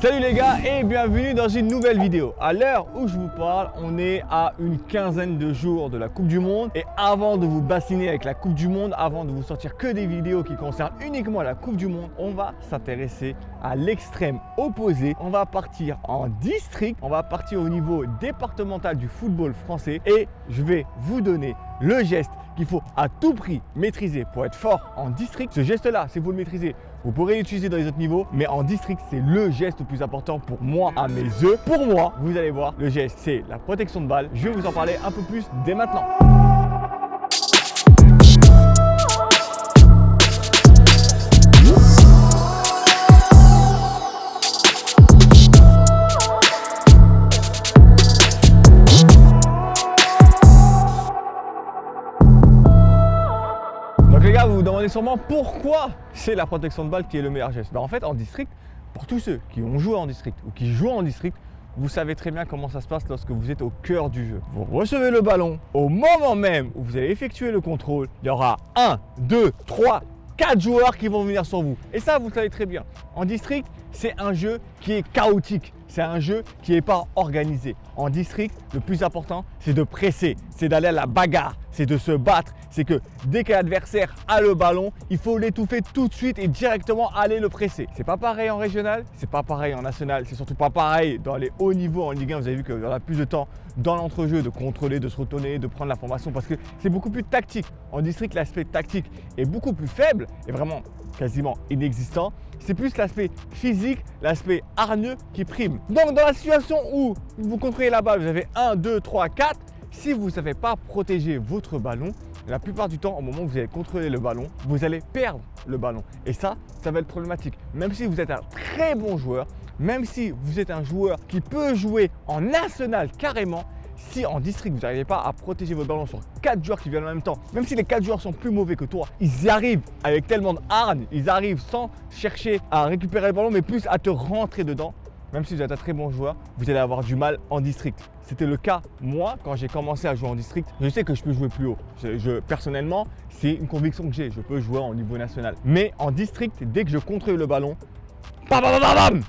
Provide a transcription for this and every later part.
Salut les gars et bienvenue dans une nouvelle vidéo. À l'heure où je vous parle, on est à une quinzaine de jours de la Coupe du Monde. Et avant de vous bassiner avec la Coupe du Monde, avant de vous sortir que des vidéos qui concernent uniquement la Coupe du Monde, on va s'intéresser à l'extrême opposé. On va partir en district, on va partir au niveau départemental du football français. Et je vais vous donner le geste qu'il faut à tout prix maîtriser pour être fort en district. Ce geste-là, si vous le maîtrisez, vous pourrez l'utiliser dans les autres niveaux, mais en district, c'est le geste le plus important pour moi, à mes yeux. Pour moi, vous allez voir, le geste, c'est la protection de balle. Je vais vous en parler un peu plus dès maintenant. Donc les gars, vous vous demandez sûrement pourquoi c'est la protection de balle qui est le meilleur geste. En fait, en district, pour tous ceux qui ont joué en district ou qui jouent en district, vous savez très bien comment ça se passe lorsque vous êtes au cœur du jeu. Vous recevez le ballon, au moment même où vous allez effectuer le contrôle, il y aura 1, 2, 3, 4 joueurs qui vont venir sur vous. Et ça, vous le savez très bien. En district, c'est un jeu qui est chaotique. C'est un jeu qui n'est pas organisé. En district, le plus important, c'est de presser, c'est d'aller à la bagarre, c'est de se battre. C'est que dès que l'adversaire a le ballon, il faut l'étouffer tout de suite et directement aller le presser. C'est pas pareil en régional, c'est pas pareil en national, c'est surtout pas pareil dans les hauts niveaux en Ligue 1. Vous avez vu qu'on a plus de temps dans l'entrejeu de contrôler, de se retourner, de prendre la formation parce que c'est beaucoup plus tactique. En district, l'aspect tactique est beaucoup plus faible et vraiment quasiment inexistant. C'est plus l'aspect physique, l'aspect hargneux qui prime. Donc dans la situation où vous contrôlez la balle, vous avez 1, 2, 3, 4. Si vous ne savez pas protéger votre ballon, la plupart du temps, au moment où vous allez contrôler le ballon, vous allez perdre le ballon. Et ça va être problématique. Même si vous êtes un très bon joueur, même si vous êtes un joueur qui peut jouer en national carrément, si en district vous n'arrivez pas à protéger votre ballon sur 4 joueurs qui viennent en même temps, même si les 4 joueurs sont plus mauvais que toi, ils y arrivent avec tellement de hargne, ils arrivent sans chercher à récupérer le ballon, mais plus à te rentrer dedans. Même si vous êtes un très bon joueur, vous allez avoir du mal en district. C'était le cas, moi, quand j'ai commencé à jouer en district. Je sais que je peux jouer plus haut. Personnellement, c'est une conviction que j'ai. Je peux jouer au niveau national. Mais en district, dès que je contrôle le ballon, bam, bam, bam, bam.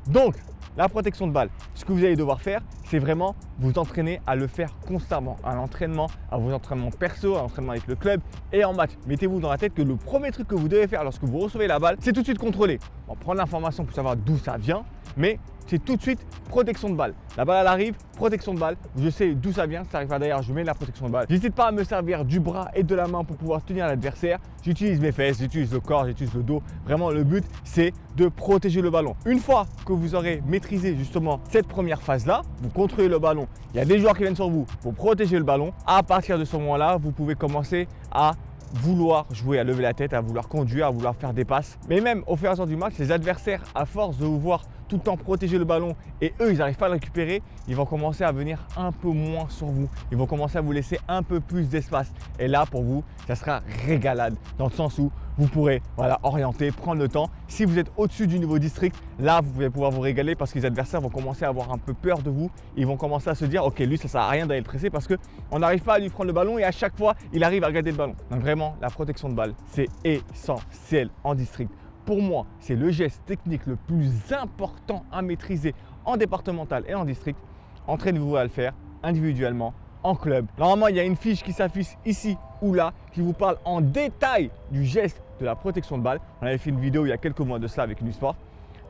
Donc, la protection de balle, ce que vous allez devoir faire, c'est vraiment vous entraîner à le faire constamment, à l'entraînement, à vos entraînements perso, à l'entraînement avec le club et en match. Mettez-vous dans la tête que le premier truc que vous devez faire lorsque vous recevez la balle, c'est tout de suite contrôler. On prend l'information pour savoir d'où ça vient, mais c'est tout de suite protection de balle. La balle elle arrive, protection de balle. Je sais d'où ça vient, ça arrive d'ailleurs, je mets la protection de balle. J'hésite pas à me servir du bras et de la main pour pouvoir tenir l'adversaire. J'utilise mes fesses, j'utilise le corps, j'utilise le dos. Vraiment, le but, c'est de protéger le ballon. Une fois que vous aurez maîtrisé justement cette première phase-là, vous contrôlez le ballon. Il y a des joueurs qui viennent sur vous pour protéger le ballon. À partir de ce moment-là, vous pouvez commencer à vouloir jouer, à lever la tête, à vouloir conduire, à vouloir faire des passes. Mais même au fur et à mesure du match, les adversaires, à force de vous voir tout le temps protéger le ballon et eux, ils n'arrivent pas à le récupérer, ils vont commencer à venir un peu moins sur vous. Ils vont commencer à vous laisser un peu plus d'espace. Et là, pour vous, ça sera régalade dans le sens où vous pourrez orienter, prendre le temps. Si vous êtes au-dessus du niveau district, là, vous pouvez pouvoir vous régaler parce que les adversaires vont commencer à avoir un peu peur de vous. Ils vont commencer à se dire, ok, lui, ça ne sert à rien d'aller le presser parce qu'on n'arrive pas à lui prendre le ballon et à chaque fois, il arrive à garder le ballon. Donc vraiment, la protection de balle, c'est essentiel en district. Pour moi, c'est le geste technique le plus important à maîtriser en départemental et en district. Entraînez-vous à le faire individuellement, en club. Normalement, il y a une fiche qui s'affiche ici ou là qui vous parle en détail du geste de la protection de balle. On avait fait une vidéo il y a quelques mois de cela avec Unisport.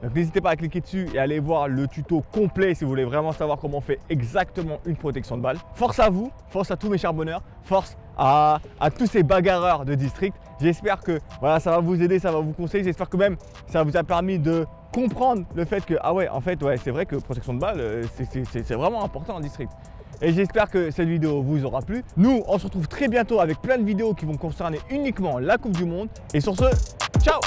Donc n'hésitez pas à cliquer dessus et à aller voir le tuto complet si vous voulez vraiment savoir comment on fait exactement une protection de balle. Force à vous, force à tous mes charbonneurs, force à tous ces bagarreurs de district. J'espère que ça va vous aider, ça va vous conseiller. J'espère que même ça vous a permis de comprendre le fait que c'est vrai que protection de balle, c'est vraiment important en district. Et j'espère que cette vidéo vous aura plu. Nous, on se retrouve très bientôt avec plein de vidéos qui vont concerner uniquement la Coupe du Monde. Et sur ce, ciao!